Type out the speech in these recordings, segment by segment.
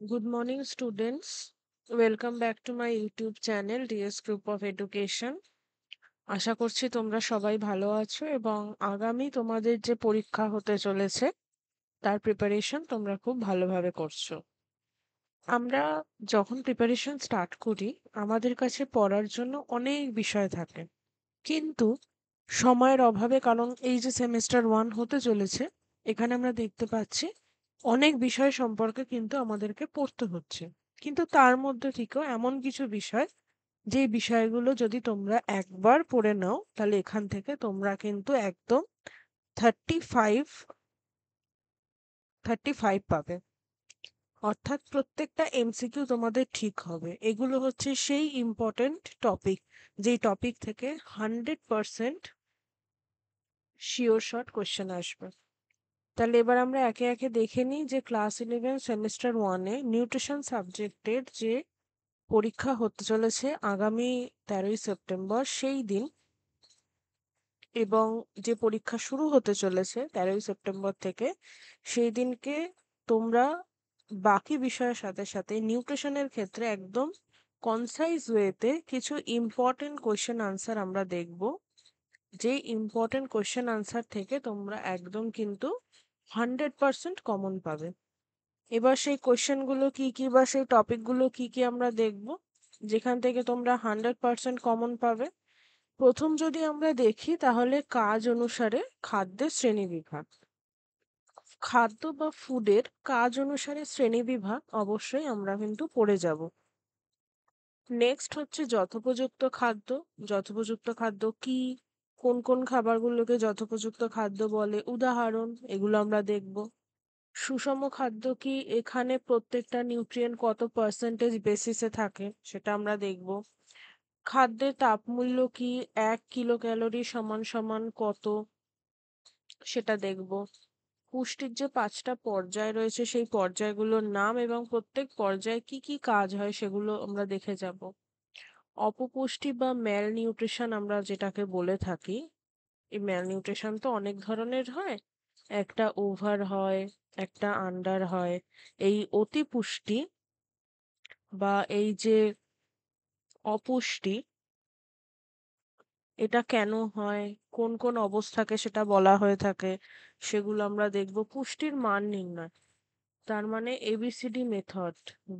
Good morning, students. Welcome back to my YouTube channel, DS Group of Education. আশা করছি তোমরা সবাই ভালো আছো এবং আগামী তোমাদের যে পরীক্ষা হতে চলেছে তার প্রিপারেশন তোমরা খুব ভালোভাবে করছো। আমরা যখন প্রিপারেশন স্টার্ট করি আমাদের কাছে পড়ার জন্য অনেক বিষয় থাকে, কিন্তু সময়ের অভাবে, কারণ এই যে সেমিস্টার 1 হতে চলেছে, এখানে আমরা দেখতে পাচ্ছি অনেক বিষয় সম্পর্কে কিন্তু আমাদেরকে পড়তে হচ্ছে। কিন্তু তার মধ্যে থেকেও এমন কিছু বিষয়, যে বিষয়গুলো যদি তোমরা একবার পড়ে নাও তাহলে এখান থেকে তোমরা কিন্তু একদম 35 35 পাবে। অর্থাৎ প্রত্যেকটা এমসিকিউ তোমাদের ঠিক হবে। এগুলো হচ্ছে সেই ইম্পর্টেন্ট টপিক, যেই টপিক থেকে 100% শিওর শর্ট কোশ্চেন আসবে। তাহলে এবার আমরা একে একে দেখে নিই যে ক্লাস 11 সেমিস্টার 1-এ নিউট্রিশন সাবজেক্টের যে পরীক্ষা হতে চলেছে আগামী 13ই সেপ্টেম্বর সেই দিন, এবং যে পরীক্ষা শুরু হতে চলেছে 13ই সেপ্টেম্বর থেকে, সেই দিনকে তোমরা বাকি বিষয়ের সাথে সাথে নিউট্রিশনের ক্ষেত্রে একদম কনসাইজ ওয়েতে কিছু ইম্পর্টেন্ট কোয়েশ্চেন আনসার আমরা দেখব। যে ইম্পর্টেন্ট কোয়েশ্চেন আনসার থেকে তোমরা একদম কিন্তু 100% কমন পাবে। এবার সেই কোয়েশ্চেনগুলো কি কি বা সেই টপিকগুলো কি কি আমরা দেখব, যেখান থেকে তোমরা 100% কমন পাবে। প্রথম যদি আমরা দেখি তাহলে কাজ অনুসারে খাদ্যের শ্রেণীবিভাগ। খাদ্য বা ফুডের কাজ অনুসারে শ্রেণীবিভাগ অবশ্যই আমরা কিন্তু পড়ে যাব। নেক্সট হচ্ছে যথোপযুক্ত খাদ্য। যথোপযুক্ত খাদ্য কি, কোন কোন খাবারগুলোকে যথোপযুক্ত খাদ্য বলে, উদাহরণ, এগুলো আমরা দেখব। সুষম খাদ্য কি, এখানে প্রত্যেকটা নিউট্রিয়েন্ট কত পার্সেন্টেজ বেসিসে থাকে সেটা আমরা দেখব। খাদ্যের তাপমূল্য কি, 1 কিলো ক্যালোরি সমান সমান কত, সেটা দেখব। পুষ্টির যে 5টা পর্যায় রয়েছে সেই পর্যায়গুলোর নাম এবং প্রত্যেক পর্যায়ে কি কি কাজ হয় সেগুলো আমরা দেখে যাব। অপপুষ্টি বা ম্যাল নিউট্রিশন আমরা যেটাকে বলে থাকি, এই ম্যাল নিউট্রিশন তো অনেক ধরনের হয়, একটা ওভার হয়, একটা আন্ডার হয়। এই অতিপুষ্টি বা এই যে অপুষ্টি, এটা কেন হয়, কোন কোন অবস্থাকে সেটা বলা হয়ে থাকে, সেগুলো আমরা দেখব। পুষ্টির মান নির্ণয়, তার মানে ABCD method,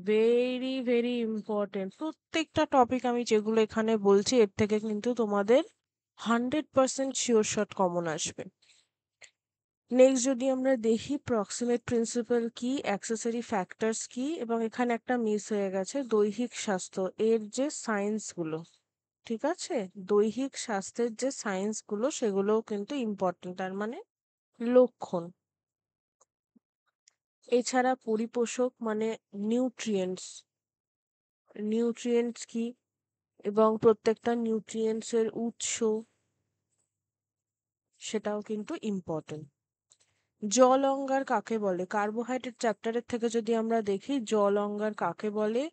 very very important. প্রত্যেকটা টপিক আমি যেগুলো এখানে বলছি এর থেকে কিন্তু তোমাদের 100% শিওর শট কমন আসবে। নেক্সট যদি আমরা দেখি প্রক্সিমেট প্রিন্সিপাল কি, অ্যাক্সেসরি ফ্যাক্টরস কি, এবং এখানে একটা মিস হয়ে গেছে, দৈহিক স্বাস্থ্য এর যে সায়েন্সগুলো, ঠিক আছে, দৈহিক স্বাস্থ্যের যে সায়েন্সগুলো সেগুলোও কিন্তু ইম্পর্টেন্ট, তার মানে লক্ষণ। এছাড়া পরিপোষক মানে নিউট্রিয়েন্টস, নিউট্রিয়েন্টস কি এবং প্রত্যেকটা নিউট্রিয়েন্টস এর উৎস, সেটাও কিন্তু ইম্পর্টেন্ট। জল অঙ্গার কাকে বলে, কার্বোহাইড্রেট চ্যাপ্টারের থেকে যদি আমরা দেখি জল অঙ্গার কাকে বলে,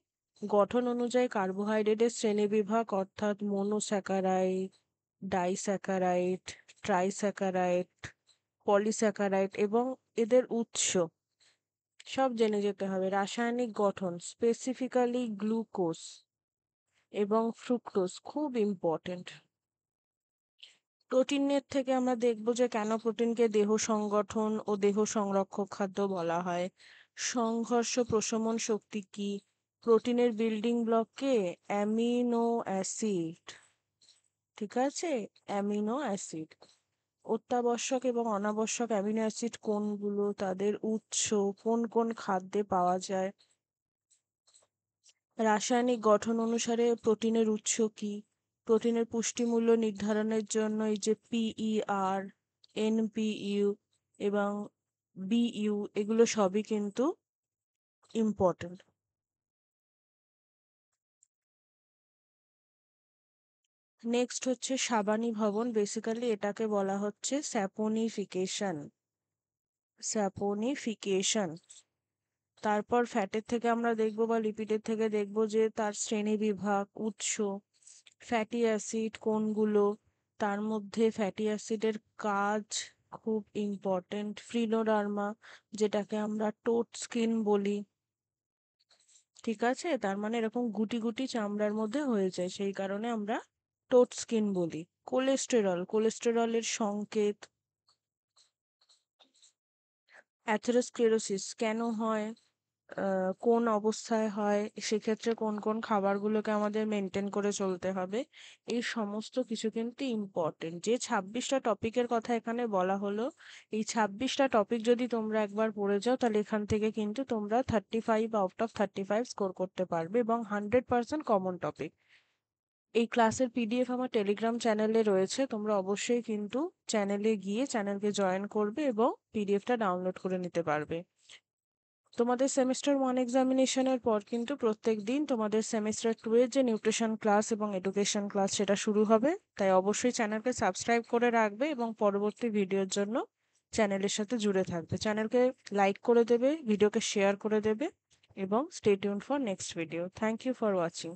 গঠন অনুযায়ী কার্বোহাইড্রেটের শ্রেণীবিভাগ, অর্থাৎ মোনোস্যাকারাইড, ডাইস্যাকারাইড, ট্রাইস্যাকারাইড, পলিস্যাকারাইড এবং এদের উৎস সব জেনে যেতে হবে। রাসায়নিক গঠন, স্পেসিফিক্যালি গ্লুকোজ এবং ফ্রুক্টোজ খুব ইম্পর্টেন্ট। প্রোটিনের থেকে আমরা দেখব যে কেন প্রোটিনকে দেহ সংগঠন ও দেহ সংরক্ষক খাদ্য বলা হয়। সংঘর্ষ প্রশমন শক্তি কি, প্রোটিনের বিল্ডিং ব্লককে অ্যামিনো অ্যাসিড, ঠিক আছে, অ্যামিনো অ্যাসিড। অত্যাবশ্যক এবং অনাবশ্যক অ্যামিনো অ্যাসিড কোনগুলো, তাদের উৎস, কোন কোন খাদ্যে পাওয়া যায়। রাসায়নিক গঠন অনুসারে প্রোটিনের উৎস কি, প্রোটিনের পুষ্টিমূল্য নির্ধারণের জন্য এই যে পিইআর, এনপিইউ এবং বিইউ, এগুলো সবই কিন্তু ইম্পর্টেন্ট। নেক্সট হচ্ছে সাবানী ভবন, বেসিক্যালি এটাকে বলা হচ্ছে স্যাপোনিফিকেশন, স্যাপোনিফিকেশন। তারপর ফ্যাটের থেকে আমরা দেখব বা লিপিডের থেকে দেখব যে তার শ্রেণীবিভাগ, উৎস, ফ্যাটি অ্যাসিড কোনগুলো, তার মধ্যে ফ্যাটি অ্যাসিডের কাজ খুব ইম্পর্টেন্ট। ফ্রিনোডার্মা, যেটাকে আমরা টোট স্কিন বলি, ঠিক আছে? তার মানে এরকম গুটি গুটি চামড়ার মধ্যে হয়ে যায়, সেই কারণে আমরা টোট স্কিন বলি। কোলেস্টেরলের সংকেত। অ্যাথেরোস্ক্লেরোসিস কেন হয়, কোন অবস্থায় হয়, সেক্ষেত্রে কোন কোন খাবারগুলোকে আমাদের মেনটেন করে চলতে হবে, এই সমস্ত কিছু কিন্তু ইম্পর্টেন্ট। যে 26টা টপিকের কথা এখানে বলা হলো, এই 26টা টপিক যদি তোমরা একবার পড়ে যাও, তাহলে এখান থেকে কিন্তু তোমরা 35 আউট অফ 35 স্কোর করতে পারবে, এবং 100% কমন টপিক। এই ক্লাসের পিডিএফ আমার টেলিগ্রাম চ্যানেলে রয়েছে, তোমরা অবশ্যই কিন্তু চ্যানেলে গিয়ে চ্যানেলকে জয়েন করবে এবং পিডিএফটা ডাউনলোড করে নিতে পারবে। তোমাদের সেমিস্টার 1 এক্সামিনেশনের পর কিন্তু প্রত্যেক দিন তোমাদের সেমিস্টার 2 এর যে নিউট্রিশন ক্লাস এবং এডুকেশন ক্লাস সেটা শুরু হবে। তাই অবশ্যই চ্যানেলকে সাবস্ক্রাইব করে রাখবে এবং পরবর্তী ভিডিওর জন্য চ্যানেলের সাথে জুড়ে থাকবে। চ্যানেলকে লাইক করে দেবে, ভিডিওকে শেয়ার করে দেবে, এবং stay tuned for next video. Thank you for watching.